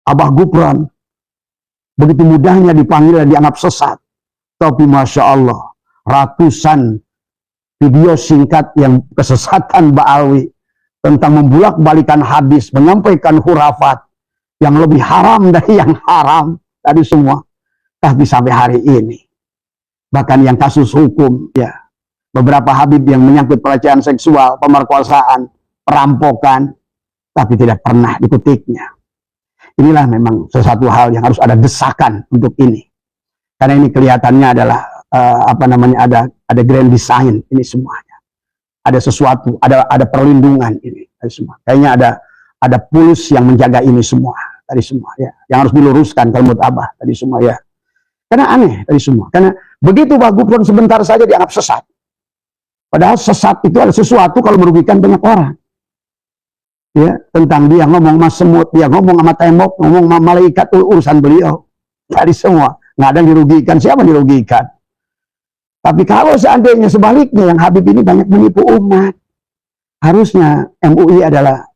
Abah Gufron begitu mudahnya dipanggil dan dianggap sesat. Tapi Masya Allah, ratusan video singkat yang kesesatan Ba'alwi tentang membulak-balikan hadis, menyampaikan hurafat yang lebih haram dari yang haram tadi semua. Tapi sampai hari ini, bahkan yang kasus hukum, ya, beberapa habib yang menyangkut pelecehan seksual, pemerkosaan, perampokan, tapi tidak pernah dikutiknya. Inilah memang sesuatu hal yang harus ada desakan untuk ini. Karena ini kelihatannya adalah ada grand design ini semuanya. Ada sesuatu, ada perlindungan ini tadi semua. Kayaknya ada puls yang menjaga ini semua tadi semua ya. Yang harus diluruskan kalau menurut Abah tadi semua ya. Karena aneh tadi semua. Karena begitu Pak Gufron sebentar saja dianggap sesat. Padahal sesat itu adalah sesuatu kalau merugikan banyak orang. Ya, tentang dia ngomong sama semut, dia ngomong sama tembok, ngomong sama malaikat, urusan beliau tadi semua. Nggak ada yang dirugikan, siapa yang dirugikan? Tapi kalau seandainya sebaliknya, yang Habib ini banyak menipu umat, harusnya MUI adalah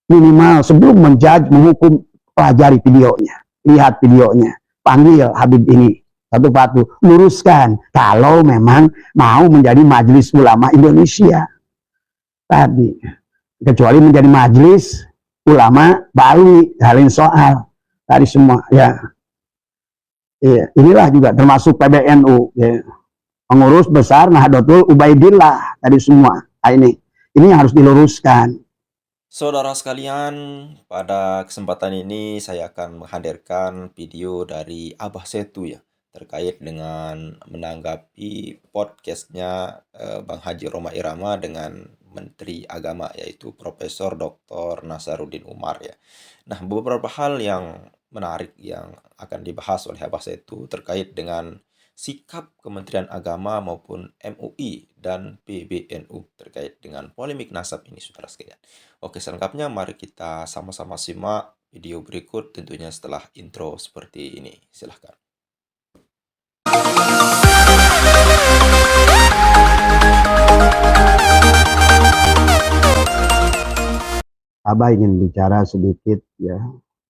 minimal sebelum menjudge, menghukum, pelajari videonya, lihat videonya, panggil Habib ini satu-satu, luruskan kalau memang mau menjadi Majelis Ulama Indonesia. Tadi, kecuali menjadi Majelis Ulama Bali, halin soal tadi semua ya. Ya, inilah juga termasuk PBNU, ya. Pengurus besar Nahdlatul Ubaidillah tadi semua. Nah, ini yang harus diluruskan. Saudara sekalian, pada kesempatan ini saya akan menghadirkan video dari Abah Setu ya, terkait dengan menanggapi podcastnya Bang Haji Rhoma Irama dengan Menteri Agama, yaitu Profesor Dr. Nasaruddin Umar ya. Nah, beberapa hal yang menarik yang akan dibahas oleh Abah Setu terkait dengan sikap Kementerian Agama maupun MUI dan PBNU terkait dengan polemik nasab ini, saudara sekalian. Oke, selengkapnya mari kita sama-sama simak video berikut, tentunya setelah intro seperti ini. Silahkan. Abah ingin bicara sedikit ya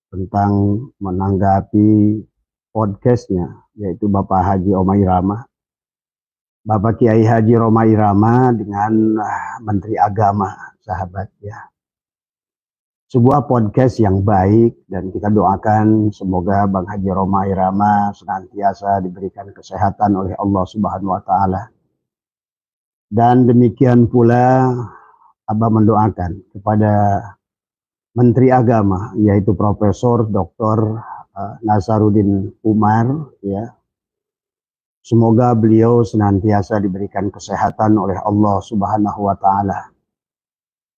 tentang menanggapi podcastnya, yaitu Bapak Haji Rhoma Irama, Bapak Kiai Haji Rhoma Irama dengan Menteri Agama, sahabat ya. Sebuah podcast yang baik dan kita doakan semoga Bang Haji Rhoma Irama senantiasa diberikan kesehatan oleh Allah Subhanahu wa taala. Dan demikian pula Abah mendoakan kepada Menteri Agama, yaitu Profesor Dr. Nasaruddin Umar ya. Semoga beliau senantiasa diberikan kesehatan oleh Allah Subhanahu wa taala.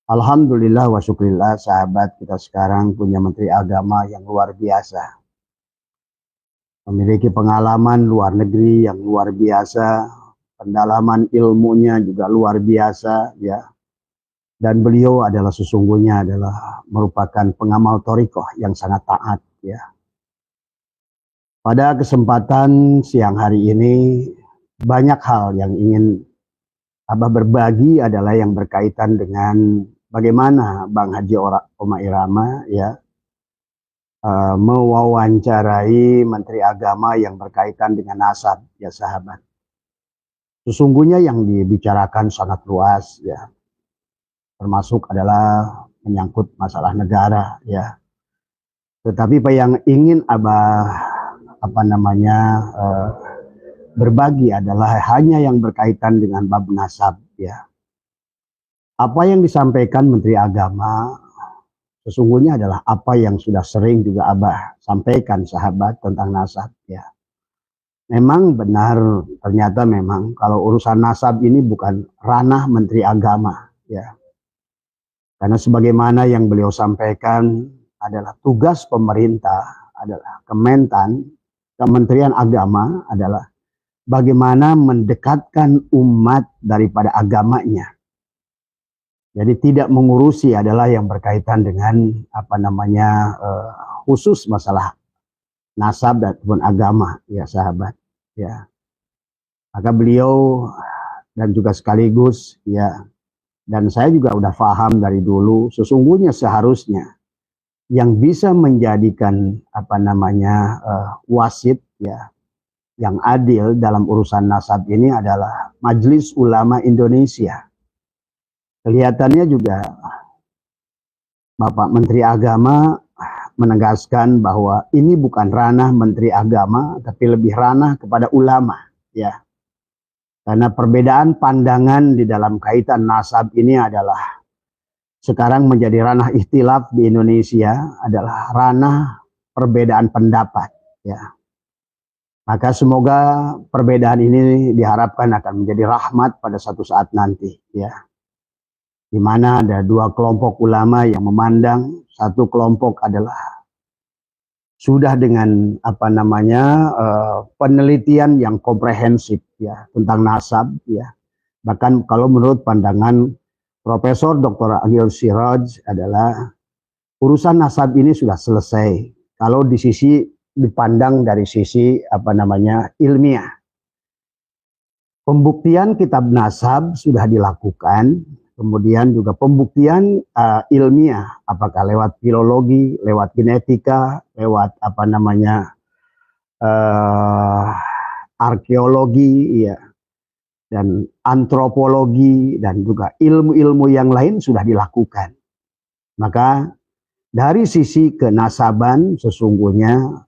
Alhamdulillah wa syukurillah, sahabat, kita sekarang punya Menteri Agama yang luar biasa. Memiliki pengalaman luar negeri yang luar biasa, pendalaman ilmunya juga luar biasa ya. Dan beliau adalah sesungguhnya adalah merupakan pengamal thariqah yang sangat taat ya. Pada kesempatan siang hari ini banyak hal yang ingin Abah berbagi adalah yang berkaitan dengan bagaimana Bang Haji Rhoma Irama ya mewawancarai Menteri Agama yang berkaitan dengan nasab ya, sahabat. Sesungguhnya yang dibicarakan sangat luas ya. Termasuk adalah menyangkut masalah negara ya. Tetapi apa yang ingin Abah berbagi adalah hanya yang berkaitan dengan bab nasab ya. Apa yang disampaikan Menteri Agama sesungguhnya adalah apa yang sudah sering juga Abah sampaikan, sahabat, tentang nasab ya. Memang benar, ternyata memang kalau urusan nasab ini bukan ranah Menteri Agama ya. Karena sebagaimana yang beliau sampaikan adalah tugas pemerintah, adalah Kementerian Agama adalah bagaimana mendekatkan umat daripada agamanya. Jadi tidak mengurusi adalah yang berkaitan dengan khusus masalah nasab dan agama ya, sahabat ya. Maka beliau dan juga sekaligus ya, dan saya juga udah paham dari dulu, sesungguhnya seharusnya yang bisa menjadikan wasit ya yang adil dalam urusan nasab ini adalah Majelis Ulama Indonesia. Kelihatannya juga Bapak Menteri Agama menegaskan bahwa ini bukan ranah Menteri Agama, tapi lebih ranah kepada ulama, ya. Karena perbedaan pandangan di dalam kaitan nasab ini adalah sekarang menjadi ranah ikhtilaf di Indonesia, adalah ranah perbedaan pendapat, ya. Maka semoga perbedaan ini diharapkan akan menjadi rahmat pada satu saat nanti, ya. Di mana ada dua kelompok ulama yang memandang satu kelompok adalah sudah dengan penelitian yang komprehensif ya tentang nasab, ya. Bahkan kalau menurut pandangan Profesor Dr. Agil Siraj adalah urusan nasab ini sudah selesai kalau dipandang dari sisi ilmiah. Pembuktian kitab nasab sudah dilakukan, kemudian juga pembuktian ilmiah, apakah lewat filologi, lewat genetika, lewat arkeologi, ya, dan antropologi, dan juga ilmu-ilmu yang lain sudah dilakukan. Maka dari sisi kenasaban sesungguhnya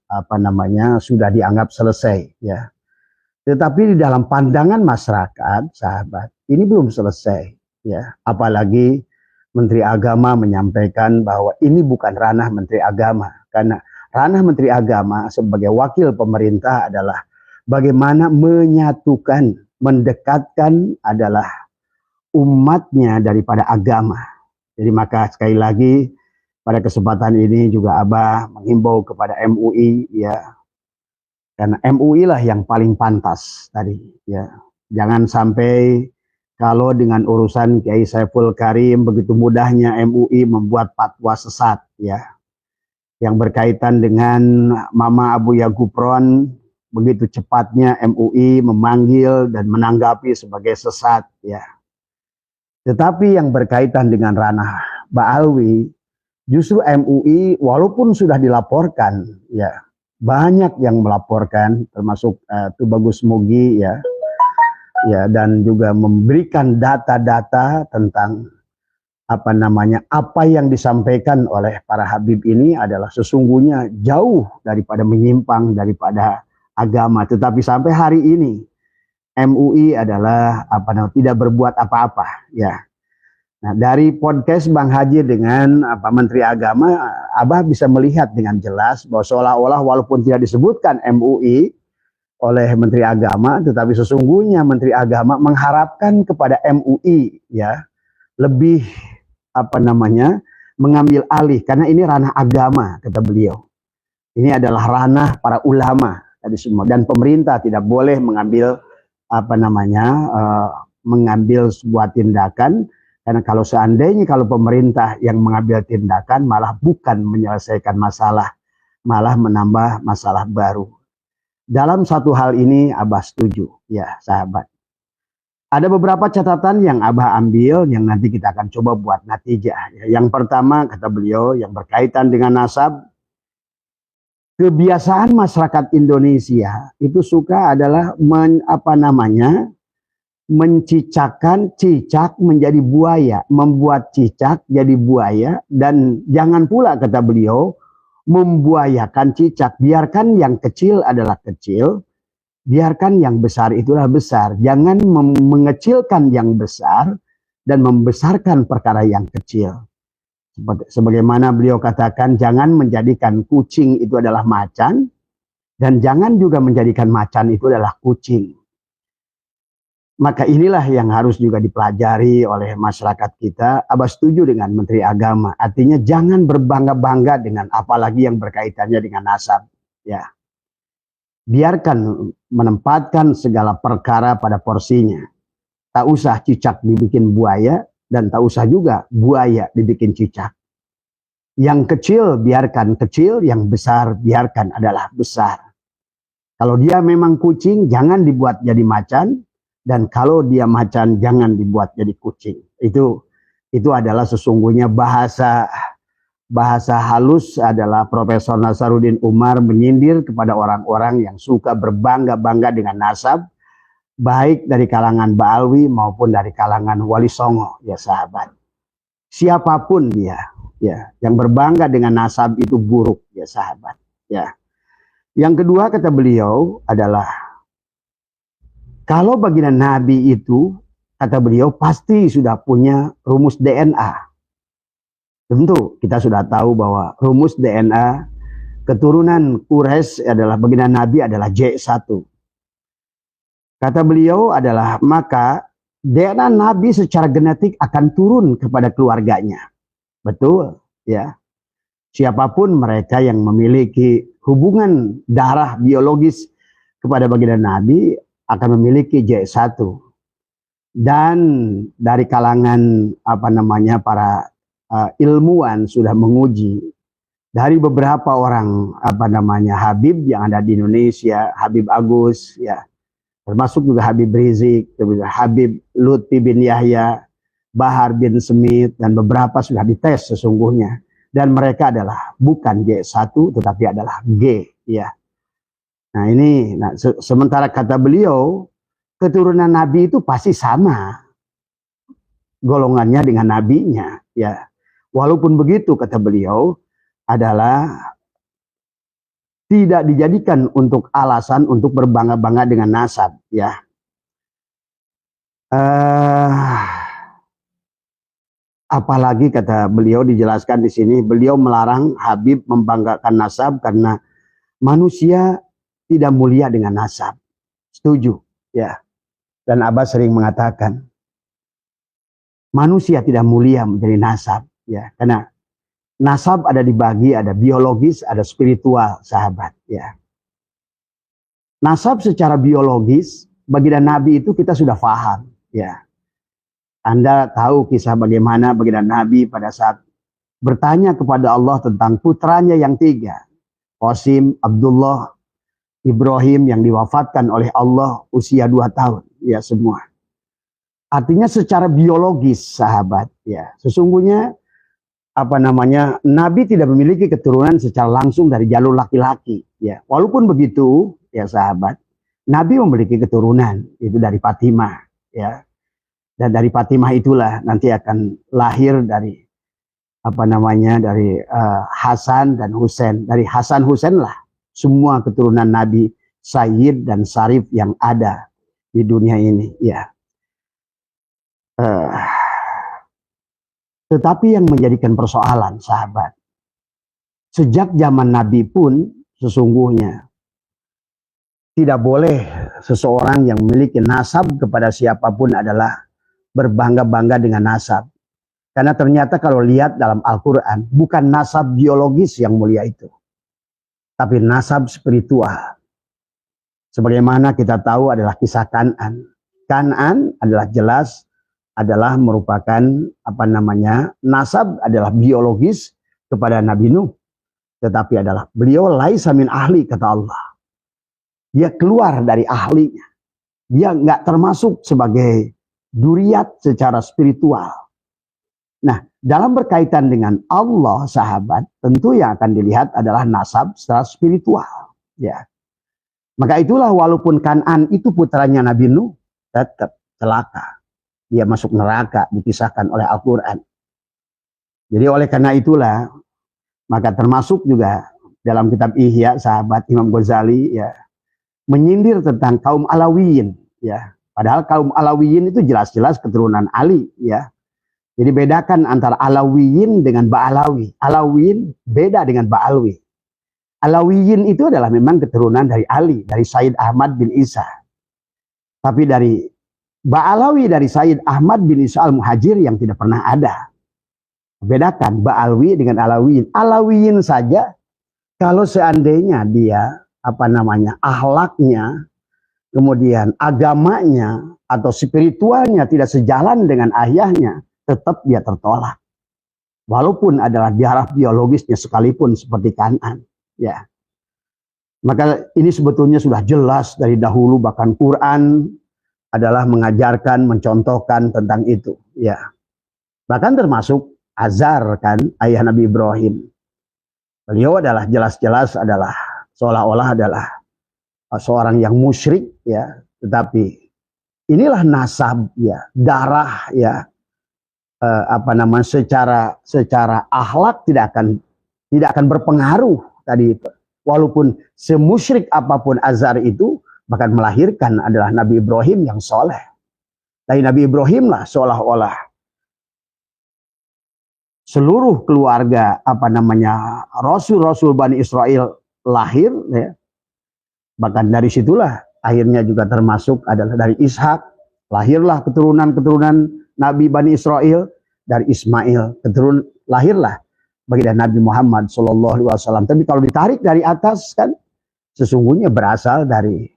sudah dianggap selesai, ya. Tetapi di dalam pandangan masyarakat, sahabat, ini belum selesai, ya. Apalagi Menteri Agama menyampaikan bahwa ini bukan ranah Menteri Agama, karena ranah Menteri Agama sebagai wakil pemerintah adalah bagaimana menyatukan, mendekatkan adalah umatnya daripada agama. Jadi maka sekali lagi pada kesempatan ini juga Abah menghimbau kepada MUI, ya, karena MUI lah yang paling pantas tadi, ya. Jangan sampai kalau dengan urusan Kiai Saiful Karim begitu mudahnya MUI membuat fatwa sesat, ya, yang berkaitan dengan Mama Abu Yagupron, begitu cepatnya MUI memanggil dan menanggapi sebagai sesat, ya. Tetapi yang berkaitan dengan ranah Ba'alwi, justru MUI walaupun sudah dilaporkan, ya, banyak yang melaporkan, termasuk Tubagus Mugi, ya, dan juga memberikan data-data tentang apa yang disampaikan oleh para habib ini adalah sesungguhnya jauh daripada menyimpang daripada agama. Tetapi sampai hari ini MUI adalah tidak berbuat apa-apa, ya. Nah, dari podcast Bang Haji dengan Menteri Agama, Abah bisa melihat dengan jelas bahwa seolah-olah walaupun tidak disebutkan MUI oleh Menteri Agama, tetapi sesungguhnya Menteri Agama mengharapkan kepada MUI, ya, lebih mengambil alih, karena ini ranah agama, kata beliau. Ini adalah ranah para ulama tadi semua, dan pemerintah tidak boleh mengambil mengambil sebuah tindakan, karena kalau seandainya kalau pemerintah yang mengambil tindakan malah bukan menyelesaikan masalah, malah menambah masalah baru. Dalam satu hal ini Abah setuju, ya sahabat. Ada beberapa catatan yang Abah ambil yang nanti kita akan coba buat natijah. Yang pertama, kata beliau, yang berkaitan dengan nasab, kebiasaan masyarakat Indonesia itu suka adalah mencicakkan cicak menjadi buaya, membuat cicak jadi buaya, dan jangan pula, kata beliau, membuayakan cicak. Biarkan yang kecil adalah kecil, biarkan yang besar itulah besar. Jangan mengecilkan yang besar dan membesarkan perkara yang kecil. Sebagaimana beliau katakan, jangan menjadikan kucing itu adalah macan, dan jangan juga menjadikan macan itu adalah kucing. Maka inilah yang harus juga dipelajari oleh masyarakat kita. Abah setuju dengan Menteri Agama. Artinya jangan berbangga-bangga dengan apalagi yang berkaitannya dengan nasab, ya. Biarkan menempatkan segala perkara pada porsinya. Tak usah cicak dibikin buaya, dan tak usah juga buaya dibikin cicak. Yang kecil biarkan kecil, yang besar biarkan adalah besar. Kalau dia memang kucing, jangan dibuat jadi macan, dan kalau dia macan, jangan dibuat jadi kucing. Itu adalah sesungguhnya bahasa bahasa halus adalah Profesor Nasaruddin Umar menyindir kepada orang-orang yang suka berbangga-bangga dengan nasab, baik dari kalangan Ba'alwi maupun dari kalangan Wali Songo, ya sahabat. Siapapun dia, ya, yang berbangga dengan nasab itu buruk, ya sahabat. Ya. Yang kedua kata beliau adalah, kalau baginda Nabi itu, kata beliau, pasti sudah punya rumus DNA. Tentu kita sudah tahu bahwa rumus DNA keturunan Quraisy adalah baginda Nabi adalah J1. Kata beliau adalah, maka DNA Nabi secara genetik akan turun kepada keluarganya. Betul, ya. Siapapun mereka yang memiliki hubungan darah biologis kepada baginda Nabi akan memiliki J1. Dan dari kalangan para ilmuwan sudah menguji dari beberapa orang Habib yang ada di Indonesia, Habib Agus, ya, termasuk juga Habib Rizik, Habib Lutfi bin Yahya, Bahar bin Smith, dan beberapa sudah dites sesungguhnya, dan mereka adalah bukan J1 tetapi adalah G, ya. Nah ini, sementara kata beliau keturunan Nabi itu pasti sama golongannya dengan nabinya, ya. Walaupun begitu kata beliau adalah tidak dijadikan untuk alasan untuk berbangga-bangga dengan nasab, ya. Apalagi kata beliau dijelaskan di sini, beliau melarang Habib membanggakan nasab karena manusia tidak mulia dengan nasab. Setuju, ya. Dan Abah sering mengatakan manusia tidak mulia menjadi nasab, ya, karena nasab ada dibagi, ada biologis, ada spiritual, sahabat, ya. Nasab secara biologis baginda Nabi itu kita sudah paham, ya. Anda tahu kisah bagaimana baginda Nabi pada saat bertanya kepada Allah tentang putranya yang 3, Qasim, Abdullah, Ibrahim, yang diwafatkan oleh Allah usia 2 tahun, ya semua. Artinya secara biologis, sahabat, ya, sesungguhnya Nabi tidak memiliki keturunan secara langsung dari jalur laki-laki, ya. Walaupun begitu, ya sahabat, Nabi memiliki keturunan itu dari Fatimah, ya. Dan dari Fatimah itulah nanti akan lahir dari dari Hasan dan Husain. Dari Hasan Husain lah semua keturunan Nabi Sayyid dan Syarif yang ada di dunia ini, ya. Tetapi yang menjadikan persoalan, sahabat, sejak zaman Nabi pun sesungguhnya tidak boleh seseorang yang memiliki nasab kepada siapapun adalah berbangga-bangga dengan nasab. Karena ternyata kalau lihat dalam Al-Quran, bukan nasab biologis yang mulia itu, tapi nasab spiritual. Sebagaimana kita tahu adalah kisah Kan'an. Kan'an adalah jelas adalah merupakan nasab adalah biologis kepada Nabi Nuh, tetapi adalah beliau laisa min ahli, kata Allah. Dia keluar dari ahlinya. Dia nggak termasuk sebagai duriat secara spiritual. Nah, dalam berkaitan dengan Allah, sahabat, tentu yang akan dilihat adalah nasab secara spiritual, ya. Maka itulah walaupun Kan'an itu putranya Nabi Nuh, tetap celaka. Dia masuk neraka, dipisahkan oleh Al-Quran. Jadi oleh karena itulah, maka termasuk juga dalam kitab Ihya, sahabat, Imam Ghazali, ya, menyindir tentang kaum Alawiyin, ya. Padahal kaum Alawiyin itu jelas-jelas keturunan Ali, ya. Jadi bedakan antara Alawiyin dengan Ba'alawi. Alawiyin beda dengan Ba'alwi. Alawiyin itu adalah memang keturunan dari Ali, dari Sayyid Ahmad bin Isa. Tapi dari Ba'alawi dari Sayyid Ahmad bin Isa al-Muhajir yang tidak pernah ada. Bedakan Ba'alwi dengan Alawiyin. Alawiyin saja kalau seandainya dia akhlaknya, kemudian agamanya atau spiritualnya tidak sejalan dengan ayahnya, tetap dia tertolak. Walaupun adalah darah biologisnya sekalipun seperti Kan'an, ya. Maka ini sebetulnya sudah jelas dari dahulu, bahkan Quran adalah mengajarkan, mencontohkan tentang itu, ya. Bahkan termasuk Azar kan, ayah Nabi Ibrahim. Beliau adalah jelas-jelas adalah seolah-olah adalah seorang yang musyrik ya, tetapi inilah nasab ya, darah ya, secara akhlak tidak akan berpengaruh tadi, walaupun semusyrik apapun Azar itu bahkan melahirkan adalah Nabi Ibrahim yang soleh. Dari Nabi Ibrahim lah seolah-olah seluruh keluarga rasul-rasul Bani Israel lahir ya. Bahkan dari situlah akhirnya juga termasuk adalah dari Ishak lahirlah keturunan-keturunan Nabi Bani Israel, dari Ismail lahirlah baginda Nabi Muhammad SAW. Tapi kalau ditarik dari atas kan sesungguhnya berasal dari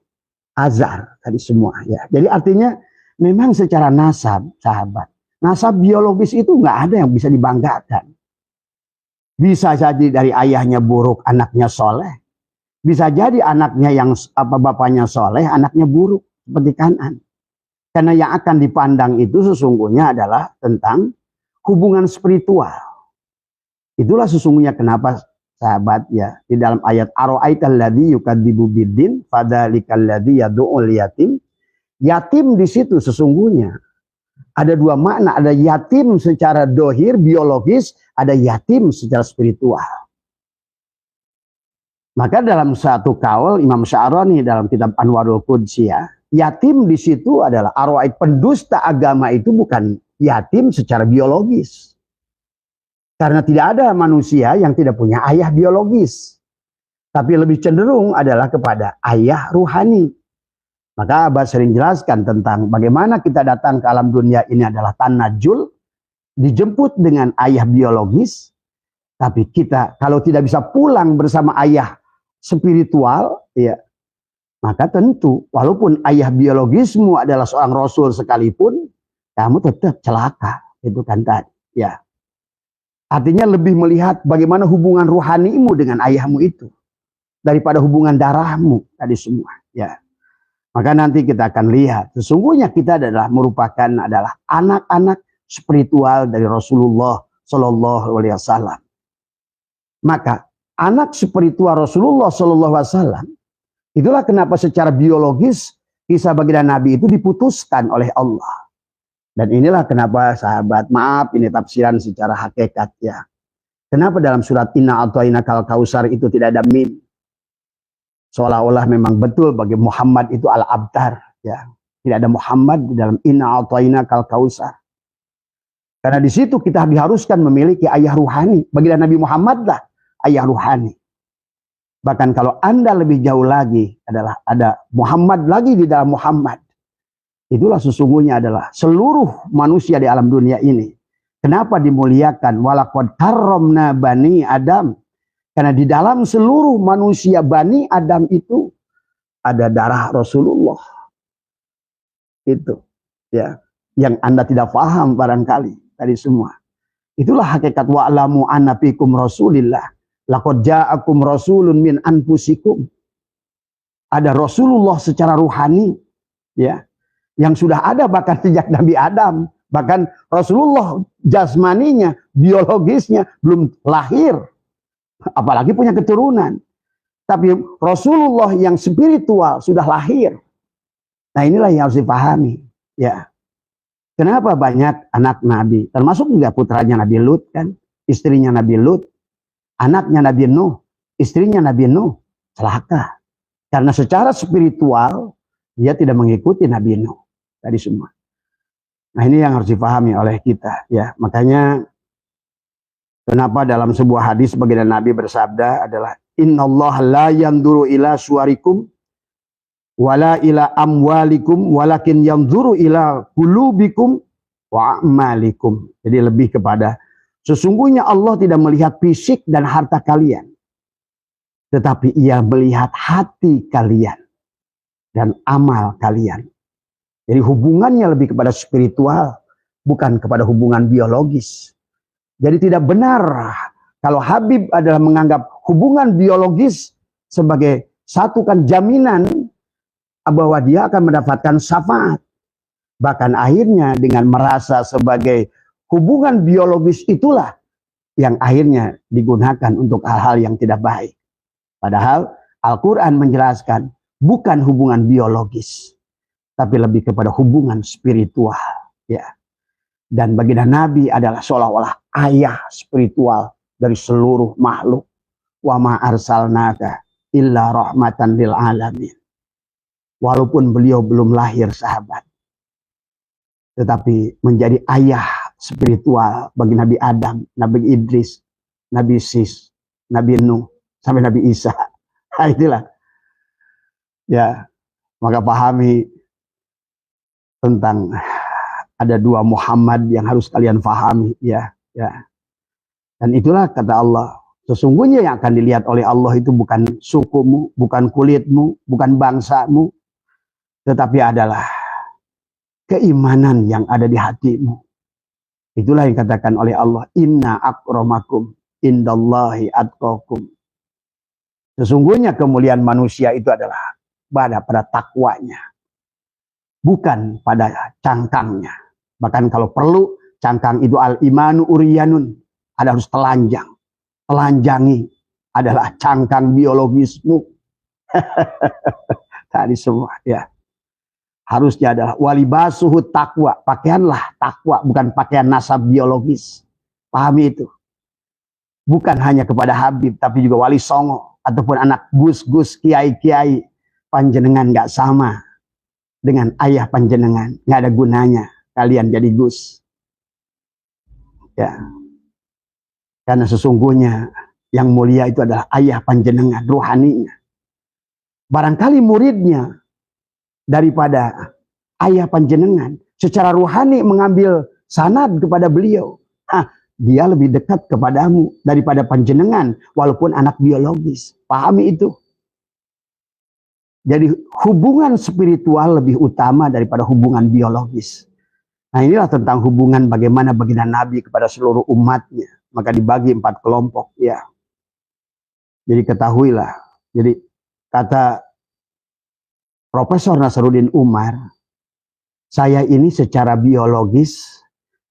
Azar tadi semua ya. Jadi artinya memang secara nasab, sahabat, nasab biologis itu nggak ada yang bisa dibanggakan. Bisa jadi dari ayahnya buruk, anaknya soleh. Bisa jadi anaknya yang bapaknya soleh, anaknya buruk seperti Kanan. Karena yang akan dipandang itu sesungguhnya adalah tentang hubungan spiritual. Itulah sesungguhnya kenapa sahabat ya, di dalam ayat ara'aital ladzi yukadzibu biddin fadzalikal ladzi yad'ul yatim. Yatim di situ sesungguhnya ada dua makna, ada yatim secara dohir biologis, ada yatim secara spiritual. Maka dalam satu kaul Imam Sya'rani dalam kitab Anwarul Qudsiyah, yatim di situ adalah arwa'id, pendusta agama itu bukan yatim secara biologis. Karena tidak ada manusia yang tidak punya ayah biologis. Tapi lebih cenderung adalah kepada ayah ruhani. Maka Abah sering jelaskan tentang bagaimana kita datang ke alam dunia ini adalah tanajul, dijemput dengan ayah biologis. Tapi kita kalau tidak bisa pulang bersama ayah spiritual, ya, maka tentu walaupun ayah biologismu adalah seorang rasul sekalipun, kamu tetap celaka. Itu kan tadi. Ya. Artinya lebih melihat bagaimana hubungan ruhanimu dengan ayahmu itu daripada hubungan darahmu tadi semua. Ya. Maka nanti kita akan lihat sesungguhnya kita merupakan anak-anak spiritual dari Rasulullah Shallallahu Alaihi Wasallam. Maka anak spiritual Rasulullah Shallallahu Alaihi Wasallam itulah kenapa secara biologis kisah baginda Nabi itu diputuskan oleh Allah. Dan inilah kenapa sahabat, maaf ini tafsiran secara hakikat ya. Kenapa dalam surat Inna A'thainakal Kautsar itu tidak ada mim? Seolah-olah memang betul bagi Muhammad itu al-abtar ya. Tidak ada Muhammad di dalam Inna A'thainakal Kautsar. Karena di situ kita diharuskan memiliki ayah ruhani. Baginda Nabi Muhammad lah ayah ruhani. Bahkan kalau Anda lebih jauh lagi adalah ada Muhammad lagi di dalam Muhammad. Itulah sesungguhnya adalah seluruh manusia di alam dunia ini. Kenapa dimuliakan? Walaqad karramna bani Adam. Karena di dalam seluruh manusia Bani Adam itu ada darah Rasulullah. Itu ya, yang Anda tidak paham barangkali tadi semua. Itulah hakikat wa'lamu anna fikum Rasulillah. Laqad ja'akum rasulun min anfusikum. Ada Rasulullah secara ruhani ya, yang sudah ada bahkan sejak Nabi Adam. Bahkan Rasulullah jasmaninya, biologisnya belum lahir. Apalagi punya keturunan. Tapi Rasulullah yang spiritual sudah lahir. Nah inilah yang harus dipahami. Ya. Kenapa banyak anak Nabi? Termasuk juga putranya Nabi Lut kan. Istrinya Nabi Lut. Anaknya Nabi Nuh. Istrinya Nabi Nuh. Celaka. Karena secara spiritual dia tidak mengikuti Nabi Nuh. Tadi semua. Nah ini yang harus dipahami oleh kita. Ya. Makanya kenapa dalam sebuah hadis baginda Nabi bersabda adalah innallaha la yanzuru ila suwarikum wala ila amwalikum walakin yanzuru ila qulubikum wa a'malikum. Jadi lebih kepada sesungguhnya Allah tidak melihat fisik dan harta kalian, tetapi Ia melihat hati kalian dan amal kalian. Jadi hubungannya lebih kepada spiritual, bukan kepada hubungan biologis. Jadi tidak benar kalau Habib adalah menganggap hubungan biologis sebagai satu kan jaminan bahwa dia akan mendapatkan syafaat. Bahkan akhirnya dengan merasa sebagai hubungan biologis itulah yang akhirnya digunakan untuk hal-hal yang tidak baik. Padahal Al-Quran menjelaskan bukan hubungan biologis, tapi lebih kepada hubungan spiritual. Ya. Dan baginda Nabi adalah seolah-olah ayah spiritual dari seluruh makhluk. Wa ma arsalnaka illa rahmatan lil alamin. Walaupun beliau belum lahir sahabat, tetapi menjadi ayah spiritual bagi Nabi Adam, Nabi Idris, Nabi Sis, Nabi Nuh, sampai Nabi Isa. Nah, itulah. Ya, maka pahami tentang ada dua Muhammad yang harus kalian pahami, ya. Dan itulah kata Allah, sesungguhnya yang akan dilihat oleh Allah itu bukan sukumu, bukan kulitmu, bukan bangsamu, tetapi adalah keimanan yang ada di hatimu. Itulah yang dikatakan oleh Allah, inna akramakum indallahi atqakum. Sesungguhnya kemuliaan manusia itu adalah pada takwanya, bukan pada cangkangnya. Bahkan kalau perlu, cangkang itu al-imanu uriyanun, ada harus telanjang. Telanjangi adalah cangkang biologismu. Tadi semua, ya. Harusnya adalah walibasuhu takwa, pakaianlah takwa, bukan pakaian nasab biologis. Pahami itu. Bukan hanya kepada Habib, tapi juga wali songo ataupun anak gus-gus, kiai-kiai. Panjenengan nggak sama dengan ayah panjenengan, nggak ada gunanya kalian jadi gus. Ya, karena sesungguhnya yang mulia itu adalah ayah panjenengan, ruhaninya. Barangkali muridnya daripada ayah panjenengan secara ruhani mengambil sanad kepada beliau, dia lebih dekat kepadamu daripada panjenengan walaupun anak biologis. Pahami itu. Jadi hubungan spiritual lebih utama daripada hubungan biologis. Nah, inilah tentang hubungan bagaimana baginda Nabi kepada seluruh umatnya. Maka dibagi 4 kelompok, ya. Jadi ketahuilah. Jadi kata Profesor Nasaruddin Umar, saya ini secara biologis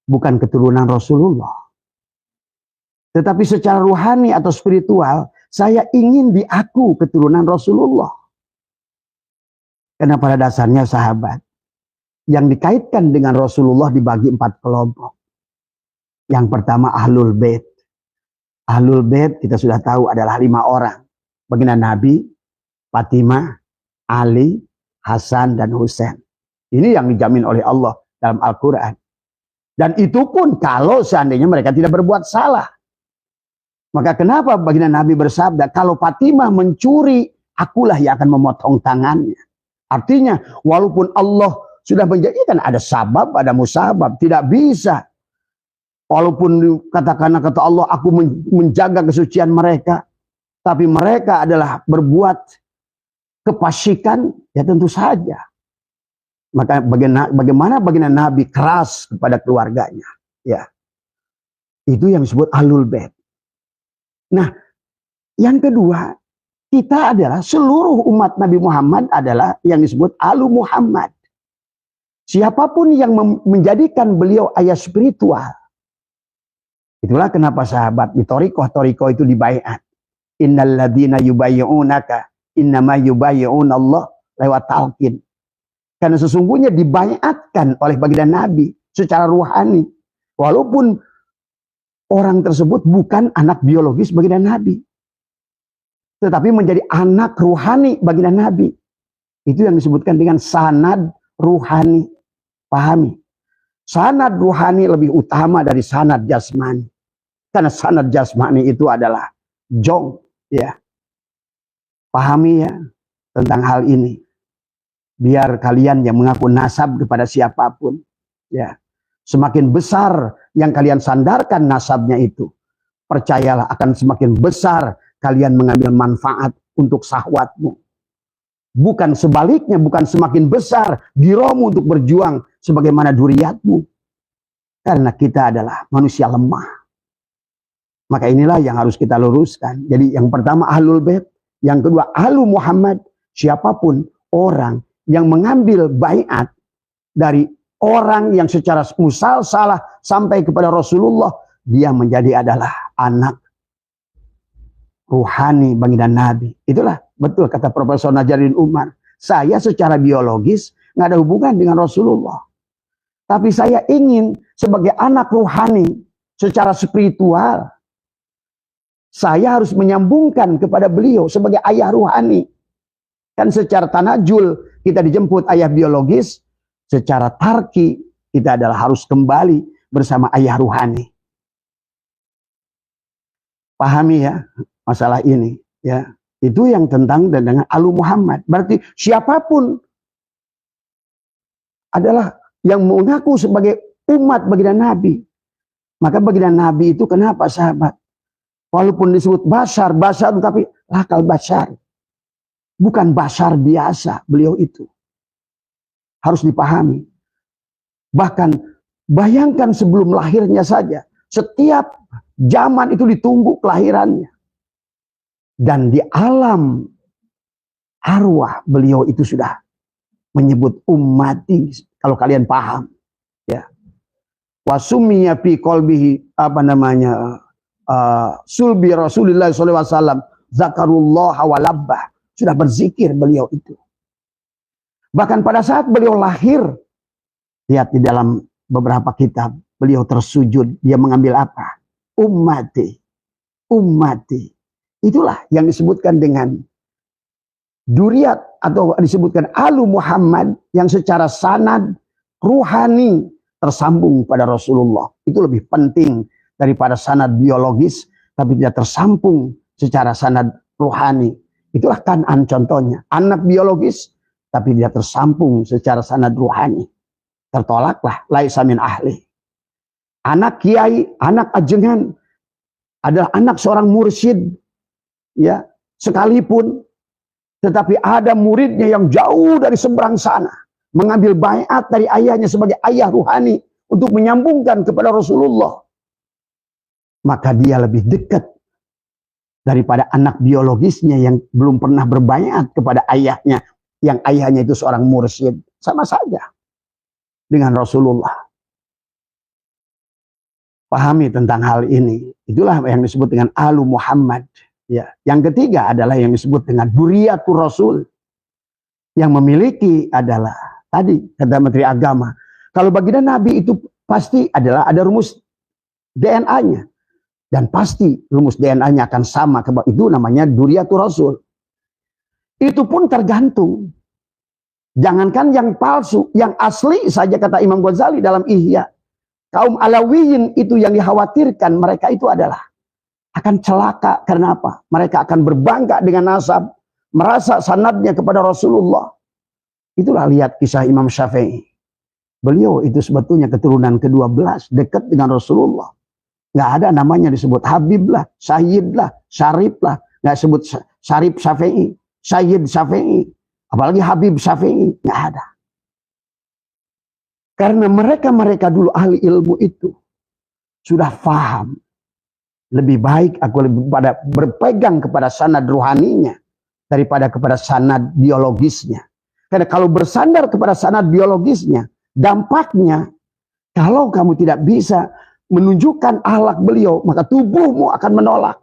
bukan keturunan Rasulullah. Tetapi secara ruhani atau spiritual, saya ingin diaku keturunan Rasulullah. Karena pada dasarnya sahabat, yang dikaitkan dengan Rasulullah dibagi 4 kelompok. Yang pertama Ahlul Bait. Ahlul Bait kita sudah tahu adalah 5 orang. Baginda Nabi, Fatimah, Ali, Hasan dan Husain. Ini yang dijamin oleh Allah dalam Al-Quran. Dan itu pun kalau seandainya mereka tidak berbuat salah. Maka kenapa baginda Nabi bersabda, kalau Fatimah mencuri, akulah yang akan memotong tangannya. Artinya, walaupun Allah sudah menjadikan ada sabab, ada musabab, tidak bisa. Walaupun katakanlah kata Allah, aku menjaga kesucian mereka. Tapi mereka adalah berbuat kefasikan, ya tentu saja. Maka bagaimana baginda Nabi keras kepada keluarganya, ya. Itu yang disebut Ahlul Bait. Nah, yang kedua, kita adalah seluruh umat Nabi Muhammad adalah yang disebut Alu Muhammad. Siapapun yang menjadikan beliau ayah spiritual. Itulah kenapa sahabat di Torikoh itu dibaiat. Innal ladzina yubayyi'unaka innama yubayyi'un Allah lewat talqin. Karena sesungguhnya dibaiatkan oleh baginda Nabi secara ruhani. Walaupun orang tersebut bukan anak biologis baginda Nabi. Tetapi menjadi anak ruhani baginda Nabi. Itu yang disebutkan dengan sanad ruhani. Pahami. Sanad ruhani lebih utama dari sanad jasmani. Karena sanad jasmani itu adalah jong. Ya. Pahami ya tentang hal ini. Biar kalian yang mengaku nasab kepada siapapun. Ya. Semakin besar yang kalian sandarkan nasabnya itu. Percayalah akan semakin besar kalian mengambil manfaat untuk syahwatmu. Bukan sebaliknya, bukan semakin besar giromu untuk berjuang sebagaimana duriatmu. Karena kita adalah manusia lemah. Maka inilah yang harus kita luruskan. Jadi yang pertama Ahlul Bait, yang kedua Ahlu Muhammad. Siapapun orang yang mengambil baiat dari orang yang secara musalsalah sampai kepada Rasulullah, dia menjadi adalah anak ruhani baginda Nabi. Itulah betul kata Profesor Najarin Umar. Saya secara biologis nggak ada hubungan dengan Rasulullah. Tapi saya ingin sebagai anak ruhani secara spiritual, saya harus menyambungkan kepada beliau sebagai ayah ruhani. Kan secara tanajul kita dijemput ayah biologis, secara tarki kita adalah harus kembali bersama ayah ruhani. Pahami ya masalah ini ya. Itu yang tentang dan dengan Alu Muhammad. Berarti siapapun adalah yang mengaku sebagai umat baginda Nabi. Maka baginda Nabi itu kenapa sahabat? Walaupun disebut basar tapi lakal basar. Bukan basar biasa beliau itu. Harus dipahami. Bahkan bayangkan sebelum lahirnya saja. Setiap zaman itu ditunggu kelahirannya. Dan di alam arwah beliau itu sudah menyebut ummati. Kalau kalian paham. Ya. Wasummiya fi qalbihi sulbi Rasulullah SAW zakarullah walabbah. Sudah berzikir beliau itu. Bahkan pada saat beliau lahir, lihat di dalam beberapa kitab, beliau tersujud, dia mengambil apa? Ummati, ummati. Itulah yang disebutkan dengan Duriyat atau disebutkan Alu Muhammad yang secara sanad ruhani tersambung pada Rasulullah. Itu lebih penting daripada sanad biologis, tapi dia tersambung secara sanad ruhani. Itulah Kan'an contohnya. Anak biologis, tapi dia tersambung secara sanad ruhani. Tertolaklah laisa min ahli. Anak kiai, anak ajengan adalah anak seorang mursyid, ya, sekalipun, tetapi ada muridnya yang jauh dari seberang sana mengambil baiat dari ayahnya sebagai ayah ruhani untuk menyambungkan kepada Rasulullah, maka dia lebih dekat daripada anak biologisnya yang belum pernah berbaiat kepada ayahnya, yang ayahnya itu seorang mursyid. Sama saja dengan Rasulullah. Pahami tentang hal ini. Itulah yang disebut dengan Alu Muhammad. Ya. Yang ketiga adalah yang disebut dengan Duriyatul Rasul. Yang memiliki adalah, tadi kata Menteri Agama, kalau baginda Nabi itu pasti adalah ada rumus DNA-nya. Dan pasti rumus DNA-nya akan sama. Itu namanya Duriyatul Rasul. Itu pun tergantung. Jangankan yang palsu, yang asli saja kata Imam Ghazali dalam Ihya. Kaum Alawiyin itu yang dikhawatirkan mereka itu adalah akan celaka. Karena apa? Mereka akan berbangga dengan nasab, merasa sanadnya kepada Rasulullah. Itulah lihat kisah Imam Syafi'i. Beliau itu sebetulnya keturunan ke-12, dekat dengan Rasulullah. Nggak ada namanya disebut Habib lah, Sayyid lah, Syarif lah. Nggak sebut Syarif Syafi'i, Sayyid Syafi'i. Apalagi Habib Syafi'i. Nggak ada. Karena mereka dulu ahli ilmu itu sudah faham. Lebih baik aku lebih pada berpegang kepada sanad ruhaninya daripada kepada sanad biologisnya. Karena kalau bersandar kepada sanad biologisnya, dampaknya kalau kamu tidak bisa menunjukkan akhlak beliau, maka tubuhmu akan menolak.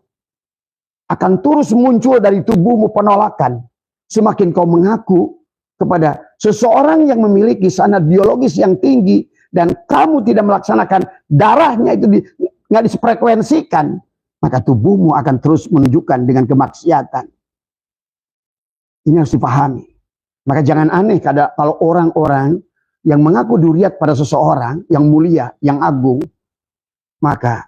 Akan terus muncul dari tubuhmu penolakan. Semakin kau mengaku kepada seseorang yang memiliki sanad biologis yang tinggi dan kamu tidak melaksanakan darahnya itu nggak disefrekuensikan, maka tubuhmu akan terus menunjukkan dengan kemaksiatan. Ini harus dipahami. Maka jangan aneh kalau orang-orang yang mengaku duriat pada seseorang yang mulia, yang agung, maka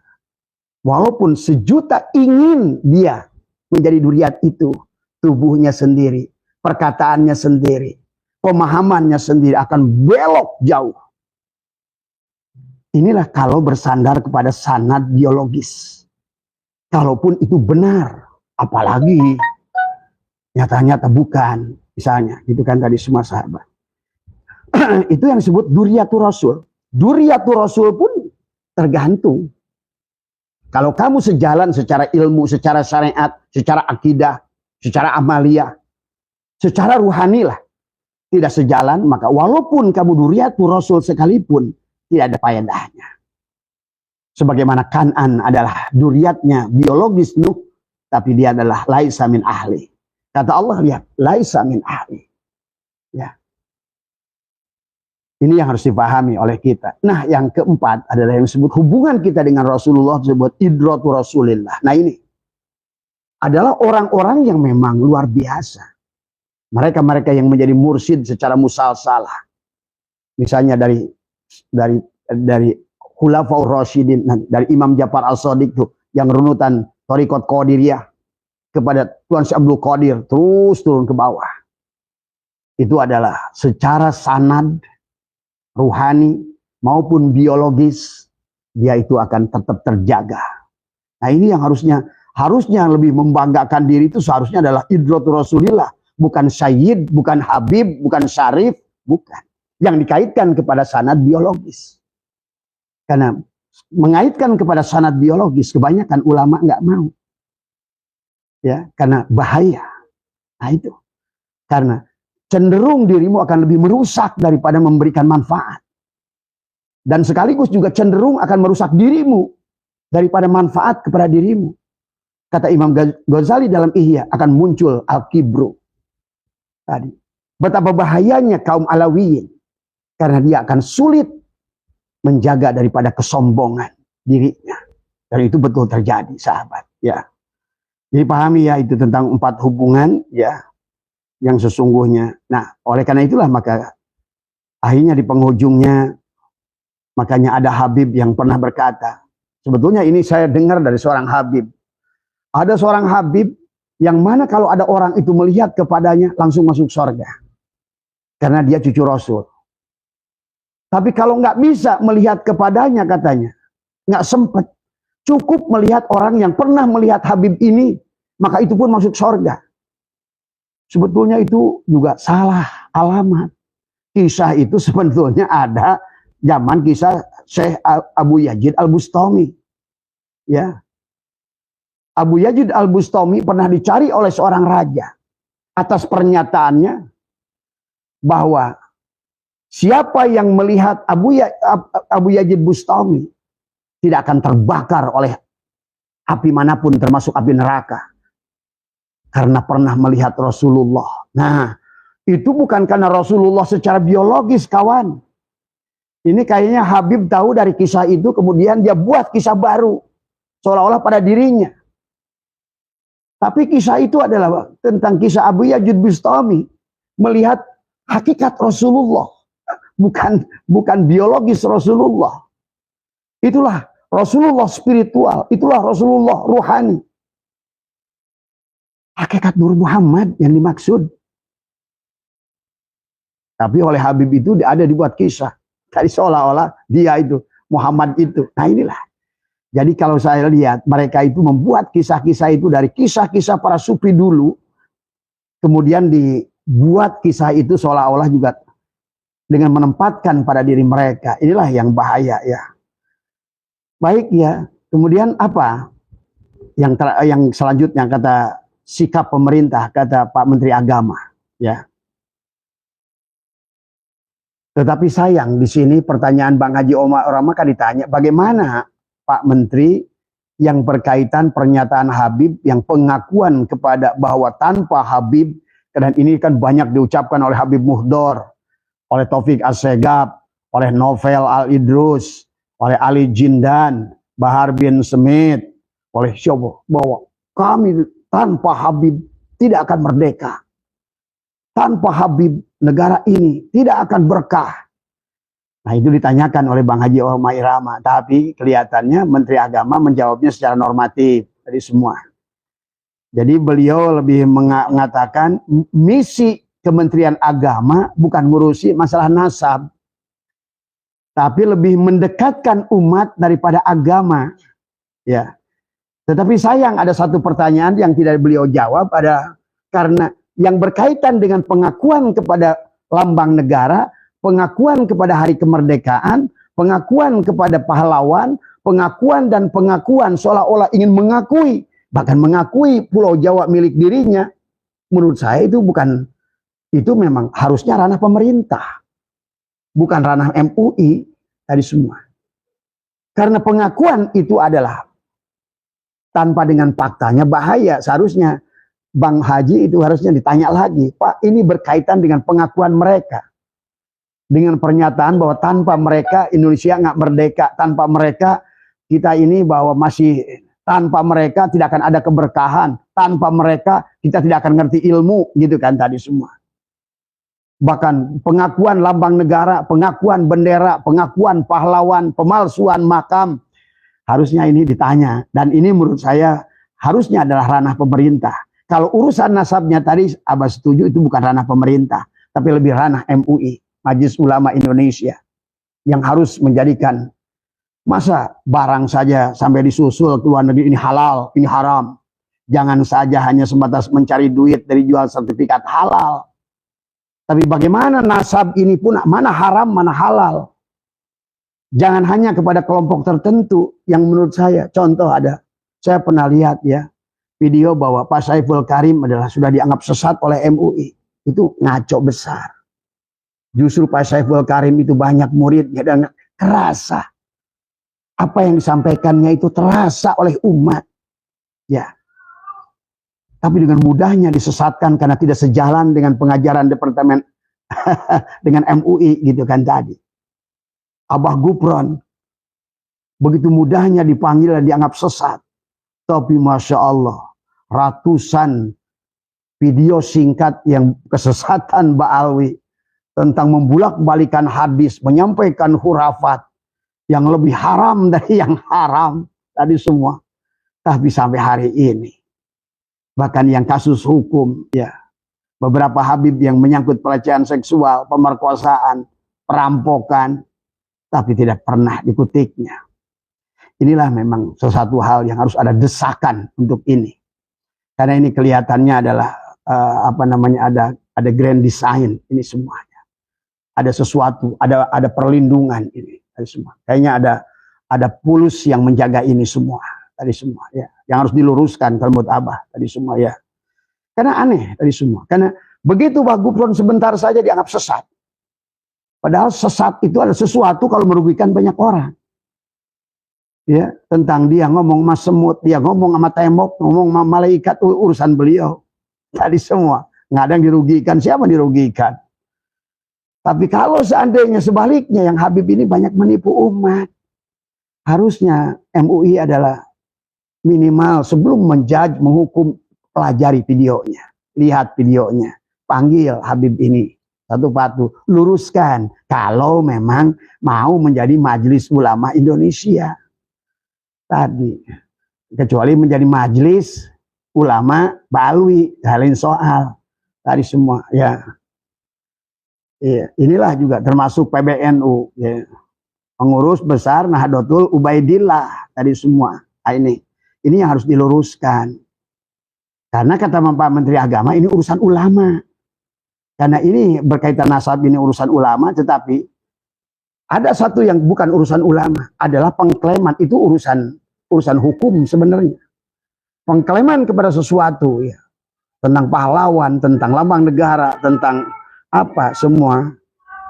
walaupun sejuta ingin dia menjadi duriat itu, tubuhnya sendiri, perkataannya sendiri, pemahamannya sendiri akan belok jauh. Inilah kalau bersandar kepada sanad biologis. Kalaupun itu benar, apalagi nyata-nyata bukan, misalnya, gitu kan tadi semua sahabat. Itu yang disebut Duriyatul Rasul. Duriyatul Rasul pun tergantung. Kalau kamu sejalan secara ilmu, secara syariat, secara akidah, secara amaliyah, secara ruhani lah, tidak sejalan, maka walaupun kamu duriyatul rasul sekalipun, tidak ada faedahnya. Sebagaimana Kan'an adalah duriatnya biologis Nuh, tapi dia adalah laisa min ahli. Kata Allah, lihat, laisa min ahli. Ya. Ini yang harus dipahami oleh kita. Nah, yang keempat adalah yang disebut hubungan kita dengan Rasulullah, disebut idratu Rasulillah. Nah, ini adalah orang-orang yang memang luar biasa. Mereka-mereka yang menjadi mursyid secara musalsalah. Misalnya dari Khulafaur Rasyidin, dari Imam Ja'far Al-Shadiq tuh, yang runutan Thariqat Qadiriyah kepada Tuan Syekh Abdul Qadir, terus turun ke bawah. Itu adalah secara sanad, ruhani, maupun biologis, dia itu akan tetap terjaga. Nah, ini yang harusnya lebih membanggakan diri itu seharusnya adalah idratu Rasulillah. Bukan Sayyid, bukan Habib, bukan Syarif, bukan. Yang dikaitkan kepada sanad biologis. Karena mengaitkan kepada sanad biologis, kebanyakan ulama nggak mau. Ya, karena bahaya. Nah itu. Karena cenderung dirimu akan lebih merusak daripada memberikan manfaat. Dan sekaligus juga cenderung akan merusak dirimu daripada manfaat kepada dirimu. Kata Imam Ghazali dalam Ihya, akan muncul al-kibru. Tadi. Betapa bahayanya kaum Alawiyin. Karena dia akan sulit menjaga daripada kesombongan dirinya. Dan itu betul terjadi, sahabat. Ya. Jadi pahami ya, itu tentang 4 hubungan ya yang sesungguhnya. Nah, oleh karena itulah maka akhirnya di penghujungnya, makanya ada Habib yang pernah berkata, sebetulnya ini saya dengar dari seorang Habib. Ada seorang Habib yang mana kalau ada orang itu melihat kepadanya langsung masuk surga. Karena dia cucu Rasul. Tapi kalau nggak bisa melihat kepadanya katanya, nggak sempat. Cukup melihat orang yang pernah melihat Habib ini, maka itu pun masuk surga. Sebetulnya itu juga salah alamat. Kisah itu sebetulnya ada zaman kisah Syekh Abu Yazid Al-Bustami. Ya. Abu Yazid Al-Bustami pernah dicari oleh seorang raja atas pernyataannya bahwa siapa yang melihat Abu Yazid Bustami tidak akan terbakar oleh api manapun termasuk api neraka. Karena pernah melihat Rasulullah. Nah, itu bukan karena Rasulullah secara biologis, kawan. Ini kayaknya Habib tahu dari kisah itu, kemudian dia buat kisah baru. Seolah-olah pada dirinya. Tapi kisah itu adalah tentang kisah Abu Yazid Bustami. Melihat hakikat Rasulullah. Bukan biologis Rasulullah. Itulah Rasulullah spiritual. Itulah Rasulullah ruhani. Hakikat Nur Muhammad yang dimaksud. Tapi oleh Habib itu ada dibuat kisah. Jadi seolah-olah dia itu, Muhammad itu. Nah inilah. Jadi kalau saya lihat, mereka itu membuat kisah-kisah itu dari kisah-kisah para sufi dulu. Kemudian dibuat kisah itu seolah-olah juga dengan menempatkan pada diri mereka. Inilah yang bahaya ya. Baik ya. Kemudian apa? Yang selanjutnya kata sikap pemerintah, kata Pak Menteri Agama, ya. Tetapi sayang di sini pertanyaan Bang Haji Omar Rama kan ditanya, bagaimana Pak Menteri yang berkaitan pernyataan Habib yang pengakuan kepada bahwa tanpa Habib, dan ini kan banyak diucapkan oleh Habib Muhdor, oleh Taufik As-Segaf, oleh Novel Al-Idrus, oleh Ali Jindan, Bahar bin Smith, oleh siapa, bahwa kami tanpa Habib tidak akan merdeka. Tanpa Habib negara ini tidak akan berkah. Nah itu ditanyakan oleh Bang Haji Omar Irama. Tapi kelihatannya Menteri Agama menjawabnya secara normatif dari semua. Jadi beliau lebih mengatakan misi Kementerian Agama bukan ngurusi masalah nasab. Tapi lebih mendekatkan umat daripada agama. Ya. Tetapi sayang ada satu pertanyaan yang tidak beliau jawab, karena yang berkaitan dengan pengakuan kepada lambang negara, pengakuan kepada hari kemerdekaan, pengakuan kepada pahlawan, pengakuan dan pengakuan seolah-olah ingin mengakui, bahkan mengakui Pulau Jawa milik dirinya. Menurut saya itu bukan itu memang harusnya ranah pemerintah, bukan ranah MUI tadi semua. Karena pengakuan itu adalah tanpa dengan faktanya bahaya. Seharusnya Bang Haji itu harusnya ditanya lagi, Pak, ini berkaitan dengan pengakuan mereka. Dengan pernyataan bahwa tanpa mereka Indonesia nggak merdeka, tanpa mereka kita ini bahwa masih, tanpa mereka tidak akan ada keberkahan, tanpa mereka kita tidak akan ngerti ilmu, gitu kan tadi semua. Bahkan pengakuan lambang negara, pengakuan bendera, pengakuan pahlawan, pemalsuan makam, harusnya ini ditanya. Dan ini menurut saya harusnya adalah ranah pemerintah. Kalau urusan nasabnya tadi Abah setuju, itu bukan ranah pemerintah, tapi lebih ranah MUI, Majelis Ulama Indonesia, yang harus menjadikan, masa barang saja sampai disusul ke luar negeri ini halal, ini haram. Jangan saja hanya sebatas mencari duit dari jual sertifikat halal. Tapi bagaimana nasab ini pun, mana haram, mana halal. Jangan hanya kepada kelompok tertentu yang menurut saya, contoh ada, saya pernah lihat ya, video bahwa Pak Saiful Karim adalah sudah dianggap sesat oleh MUI. Itu ngaco besar. Justru Pak Saiful Karim itu banyak muridnya dan kerasa. Apa yang disampaikannya itu terasa oleh umat. Ya. Tapi dengan mudahnya disesatkan karena tidak sejalan dengan pengajaran departemen dengan MUI gitu kan tadi. Abah Gupron begitu mudahnya dipanggil dan dianggap sesat. Tapi Masya Allah, ratusan video singkat yang kesesatan Ba'alwi tentang membulak-balikan hadis, menyampaikan hurafat yang lebih haram dari yang haram tadi semua. Tapi sampai hari ini, bahkan yang kasus hukum, ya, beberapa Habib yang menyangkut pelecehan seksual, pemerkosaan, perampokan, tapi tidak pernah dikutiknya. Inilah memang sesuatu hal yang harus ada desakan untuk ini. Karena ini kelihatannya adalah ada grand design ini semuanya. Ada sesuatu, ada perlindungan ini tadi semua. Kayaknya ada pulus yang menjaga ini semua tadi semua ya. Yang harus diluruskan kalau menurut Abah tadi semua ya. Karena aneh tadi semua. Karena begitu Pak Gupron sebentar saja dianggap sesat. Padahal sesat itu adalah sesuatu kalau merugikan banyak orang. Ya, tentang dia ngomong sama semut, dia ngomong sama tembok, ngomong sama malaikat, urusan beliau. Tadi semua, nggak ada yang dirugikan, siapa dirugikan? Tapi kalau seandainya sebaliknya, yang Habib ini banyak menipu umat, harusnya MUI adalah minimal sebelum menjudge, menghukum, pelajari videonya, lihat videonya, panggil Habib ini satu-satu, luruskan kalau memang mau menjadi Majelis Ulama Indonesia. Tadi kecuali menjadi Majelis Ulama Ba'alwi, lain soal tadi semua ya. Inilah juga termasuk PBNU ya. Pengurus besar Nahdlatul Ubaidillah tadi semua. Nah, ini yang harus diluruskan karena kata Pak Menteri Agama ini urusan ulama, karena ini berkaitan nasab, ini urusan ulama, tetapi ada satu yang bukan urusan ulama, adalah pengklaiman. Itu urusan hukum sebenarnya. Pengklaiman kepada sesuatu ya, tentang pahlawan, tentang lambang negara, tentang apa semua,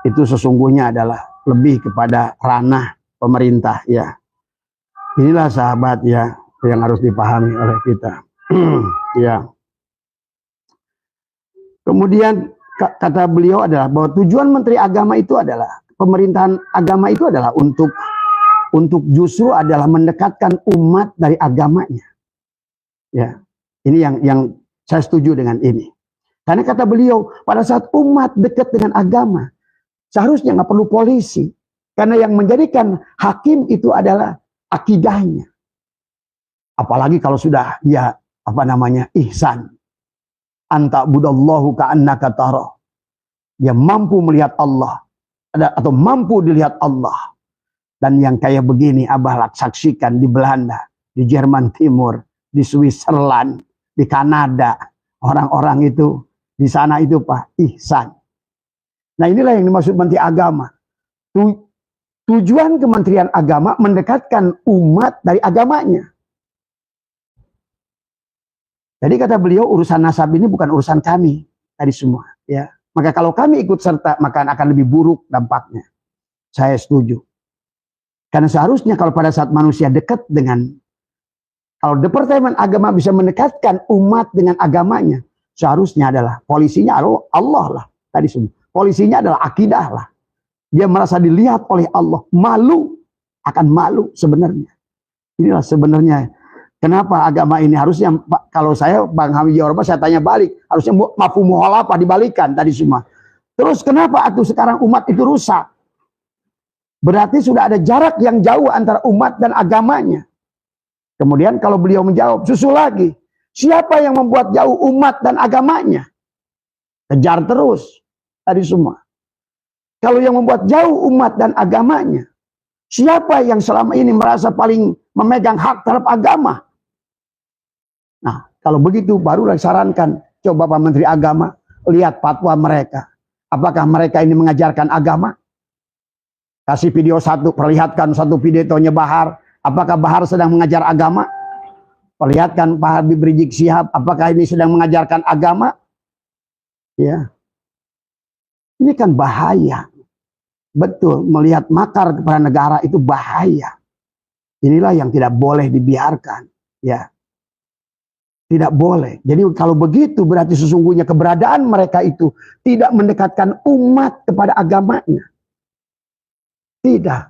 itu sesungguhnya adalah lebih kepada ranah pemerintah ya. Inilah sahabat ya yang harus dipahami oleh kita. Ya. Kemudian kata beliau adalah bahwa tujuan Menteri Agama itu adalah, pemerintahan agama itu adalah untuk justru adalah mendekatkan umat dari agamanya. Ya, ini yang saya setuju dengan ini. Karena kata beliau, pada saat umat dekat dengan agama, seharusnya nggak perlu polisi. Karena yang menjadikan hakim itu adalah akidahnya. Apalagi kalau sudah dia ihsan. Anta budallahu ka'annaka tara. Dia mampu melihat Allah atau mampu dilihat Allah. Dan yang kayak begini Abah saksikan di Belanda, di Jerman Timur, di Switzerland, di Kanada. Orang-orang itu di sana itu Pak, ihsan. Nah inilah yang dimaksud Menteri Agama. Tujuan Kementerian Agama mendekatkan umat dari agamanya. Jadi kata beliau, urusan nasab ini bukan urusan kami tadi semua ya. Maka kalau kami ikut serta, maka akan lebih buruk dampaknya. Saya setuju. Karena seharusnya kalau pada saat manusia dekat dengan, kalau Departemen Agama bisa mendekatkan umat dengan agamanya, seharusnya adalah polisinya Allah lah. Tadi semua. Polisinya adalah akidah lah. Dia merasa dilihat oleh Allah. Malu. Akan malu sebenarnya. Inilah sebenarnya. Kenapa agama ini harusnya, kalau saya Bang Hamid Yorba, saya tanya balik. Harusnya mafhum mukhalafah dibalikan tadi semua. Terus kenapa atuh sekarang umat itu rusak? Berarti sudah ada jarak yang jauh antara umat dan agamanya. Kemudian kalau beliau menjawab, susul lagi. Siapa yang membuat jauh umat dan agamanya? Kejar terus. Tadi semua. Kalau yang membuat jauh umat dan agamanya, siapa yang selama ini merasa paling memegang hak terhadap agama? Nah, kalau begitu barulah sarankan, coba Pak Menteri Agama, lihat fatwa mereka. Apakah mereka ini mengajarkan agama? Kasih video satu, perlihatkan satu pidatonya Bahar. Apakah Bahar sedang mengajar agama? Perlihatkan Pak Habib Rizik Syihab, apakah ini sedang mengajarkan agama? Ya. Ini kan bahaya. Betul, melihat makar kepada negara itu bahaya. Inilah yang tidak boleh dibiarkan. Ya. Tidak boleh. Jadi kalau begitu berarti sesungguhnya keberadaan mereka itu tidak mendekatkan umat kepada agamanya. Tidak.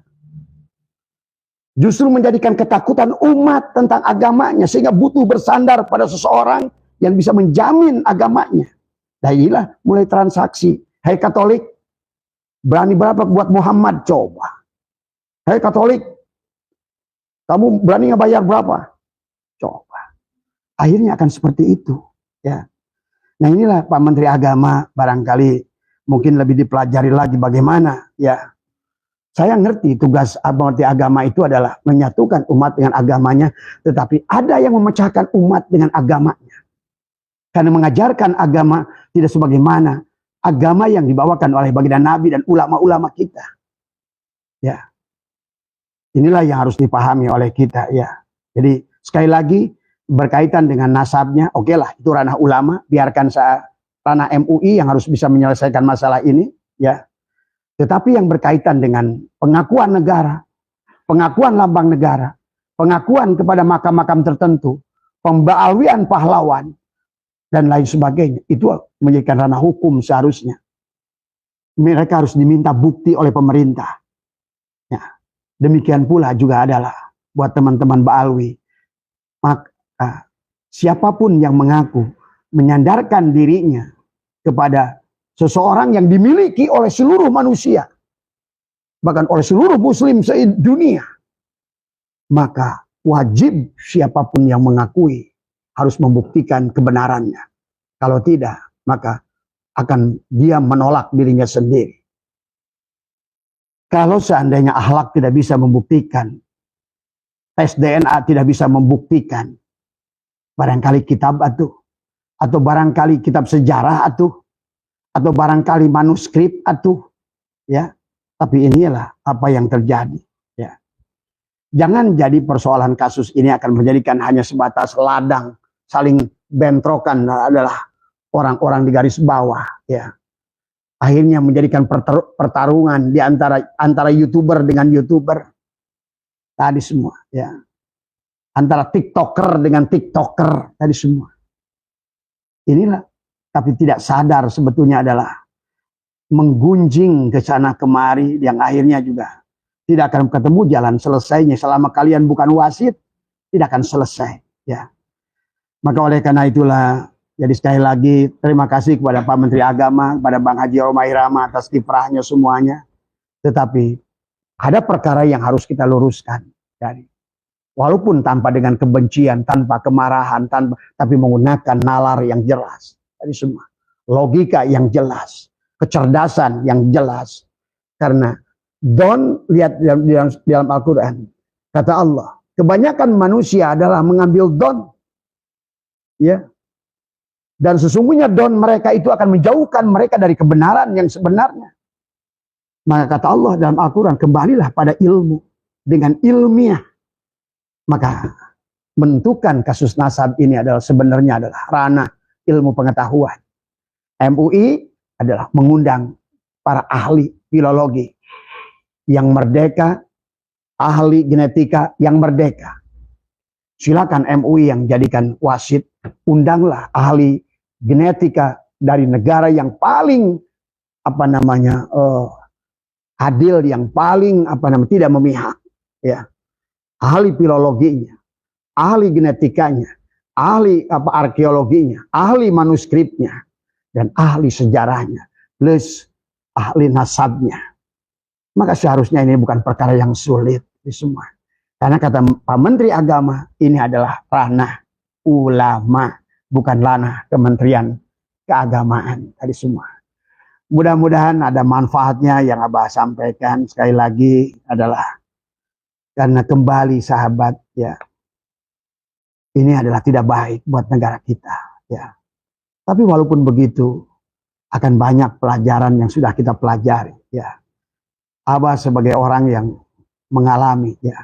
Justru menjadikan ketakutan umat tentang agamanya. Sehingga butuh bersandar pada seseorang yang bisa menjamin agamanya. Nah inilah mulai transaksi. Hai Katolik, berani berapa buat Muhammad? Coba. Hai Katolik, kamu berani ngebayar berapa? Coba. Akhirnya akan seperti itu. Ya. Nah inilah Pak Menteri Agama barangkali mungkin lebih dipelajari lagi bagaimana. Ya. Saya ngerti tugas Menteri Agama itu adalah menyatukan umat dengan agamanya. Tetapi ada yang memecahkan umat dengan agamanya. Karena mengajarkan agama tidak sebagaimana agama yang dibawakan oleh baginda Nabi dan ulama-ulama kita. Ya. Inilah yang harus dipahami oleh kita. Ya. Jadi sekali lagi berkaitan dengan nasabnya, oke lah itu ranah ulama, biarkan ranah MUI yang harus bisa menyelesaikan masalah ini. Ya. Tetapi yang berkaitan dengan pengakuan negara, pengakuan lambang negara, pengakuan kepada makam-makam tertentu, pembaalwian pahlawan, dan lain sebagainya, itu menjadikan ranah hukum seharusnya. Mereka harus diminta bukti oleh pemerintah. Ya. Demikian pula juga adalah buat teman-teman Baalwi. Maka siapapun yang mengaku menyandarkan dirinya kepada seseorang yang dimiliki oleh seluruh manusia, bahkan oleh seluruh muslim sedunia, maka wajib siapapun yang mengakui harus membuktikan kebenarannya. Kalau tidak, maka akan dia menolak dirinya sendiri. Kalau seandainya akhlak tidak bisa membuktikan, tes DNA tidak bisa membuktikan, barangkali kitab atau barangkali kitab sejarah atau barangkali manuskrip ya. Tapi inilah apa yang terjadi. Ya. Jangan jadi persoalan kasus ini akan menjadikan hanya sebatas ladang, saling bentrokan adalah orang-orang di garis bawah. Ya. Akhirnya menjadikan pertarungan di antara YouTuber dengan YouTuber. Tadi semua. Ya. Antara TikToker dengan TikToker. Tadi semua. Inilah. Tapi tidak sadar sebetulnya adalah menggunjing ke sana kemari yang akhirnya juga tidak akan ketemu jalan selesainya. Selama kalian bukan wasit, tidak akan selesai. Ya. Maka oleh karena itulah, jadi sekali lagi terima kasih kepada Pak Menteri Agama, kepada Bang Haji Romai Rama atas kiprahnya semuanya. Tetapi ada perkara yang harus kita luruskan. Jadi, walaupun tanpa dengan kebencian, tanpa kemarahan, tapi menggunakan nalar yang jelas. Tadi semua. Logika yang jelas. Kecerdasan yang jelas. Karena lihat dalam Al-Quran. Kata Allah, kebanyakan manusia adalah mengambil ya. Dan sesungguhnya mereka itu akan menjauhkan mereka dari kebenaran yang sebenarnya. Maka kata Allah dalam Al-Quran, kembalilah pada ilmu. Dengan ilmiah. Maka menentukan kasus nasab ini sebenarnya adalah ranah ilmu pengetahuan. MUI adalah mengundang para ahli filologi yang merdeka, ahli genetika yang merdeka. Silakan MUI yang jadikan wasit, undanglah ahli genetika dari negara yang paling adil, yang paling tidak memihak, ya. Ahli filologinya, ahli genetikanya, ahli arkeologinya, ahli manuskripnya, dan ahli sejarahnya, plus ahli nasabnya. Maka seharusnya ini bukan perkara yang sulit di semua. Karena kata Pak Menteri Agama, ini adalah ranah ulama, bukan ranah Kementerian Keagamaan tadi semua. Mudah-mudahan ada manfaatnya yang Abah sampaikan. Sekali lagi adalah karena kembali sahabat, ya, ini adalah tidak baik buat negara kita, ya. Tapi walaupun begitu, akan banyak pelajaran yang sudah kita pelajari, ya. Abah sebagai orang yang mengalami, ya,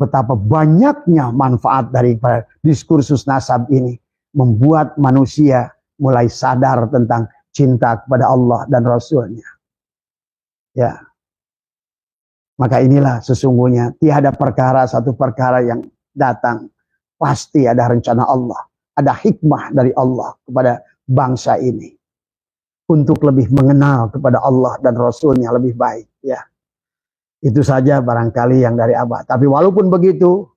betapa banyaknya manfaat dari diskursus nasab ini membuat manusia mulai sadar tentang cinta kepada Allah dan Rasulnya, ya. Maka inilah sesungguhnya tiada perkara, satu perkara yang datang pasti ada rencana Allah, ada hikmah dari Allah kepada bangsa ini untuk lebih mengenal kepada Allah dan Rasulnya lebih baik, ya. Itu saja barangkali yang dari Abah. Tapi walaupun begitu,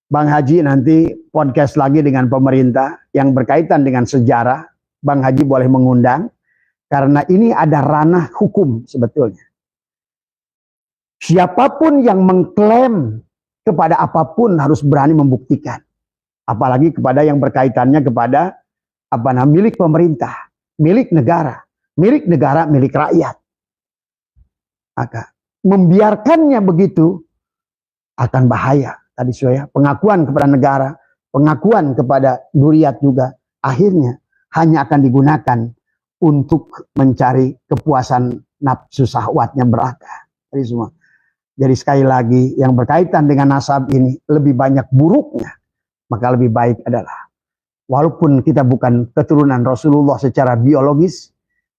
Bang Haji nanti podcast lagi dengan pemerintah yang berkaitan dengan sejarah. Bang Haji boleh mengundang, karena ini ada ranah hukum sebetulnya. Siapapun yang mengklaim kepada apapun harus berani membuktikan. Apalagi kepada yang berkaitannya kepada milik pemerintah, milik negara, milik rakyat. Maka membiarkannya begitu akan bahaya. Tadi saya pengakuan kepada negara, pengakuan kepada duriat juga akhirnya hanya akan digunakan untuk mencari kepuasan nafsu syahwatnya belaka. Tadi semua. Jadi sekali lagi yang berkaitan dengan nasab ini lebih banyak buruknya. Maka lebih baik adalah walaupun kita bukan keturunan Rasulullah secara biologis,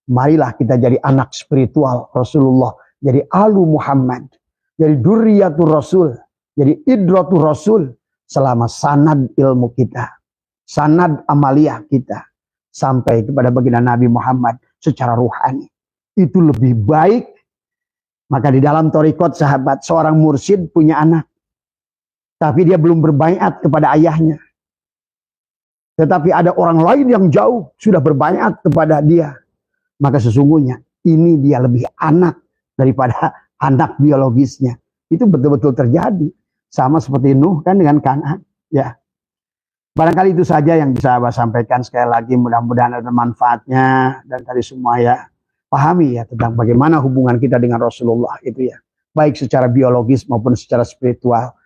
marilah kita jadi anak spiritual Rasulullah, jadi alu Muhammad, jadi duriyatul Rasul, jadi idratul Rasul selama sanad ilmu kita, sanad amaliyah kita sampai kepada baginda Nabi Muhammad secara ruhani. Itu lebih baik. Maka di dalam thariqat sahabat, seorang mursyid punya anak, tapi dia belum berbaiat kepada ayahnya. Tetapi ada orang lain yang jauh sudah berbaiat kepada dia. Maka sesungguhnya ini dia lebih anak daripada anak biologisnya. Itu betul-betul terjadi. Sama seperti Nuh kan dengan Kan'an. Ya. Barangkali itu saja yang bisa Abah sampaikan. Sekali lagi mudah-mudahan ada manfaatnya. Dan tadi semua ya pahami ya tentang bagaimana hubungan kita dengan Rasulullah itu ya. Baik secara biologis maupun secara spiritual.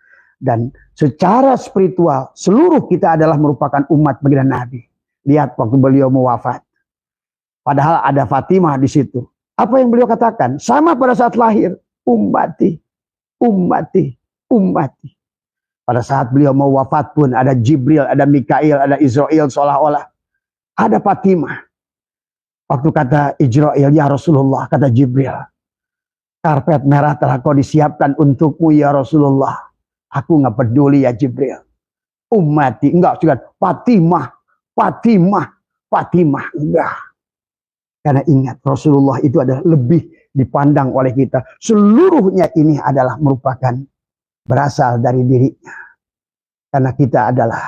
Dan secara spiritual seluruh kita adalah merupakan umat baginda Nabi. Lihat waktu beliau mau wafat. Padahal ada Fatimah di situ. Apa yang beliau katakan? Sama pada saat lahir. Ummati, ummati, ummati. Pada saat beliau mau wafat pun ada Jibril, ada Mikail, ada Israel seolah-olah. Ada Fatimah. Waktu kata Israel, ya Rasulullah, kata Jibril. Karpet merah telah kau disiapkan untukmu ya Rasulullah. Aku nggak peduli ya Jibril. Ummati, enggak juga Fatimah, Fatimah, Fatimah, enggak. Karena ingat Rasulullah itu adalah lebih dipandang oleh kita. Seluruhnya ini adalah merupakan berasal dari dirinya. Karena kita adalah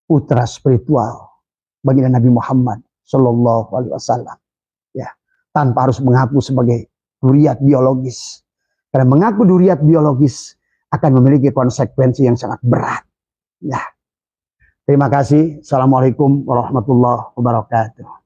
putra spiritual baginda Nabi Muhammad Sallallahu Alaihi Wasallam. Ya, tanpa harus mengaku sebagai duriat biologis. Karena mengaku duriat biologis akan memiliki konsekuensi yang sangat berat. Ya. Terima kasih. Assalamualaikum warahmatullahi wabarakatuh.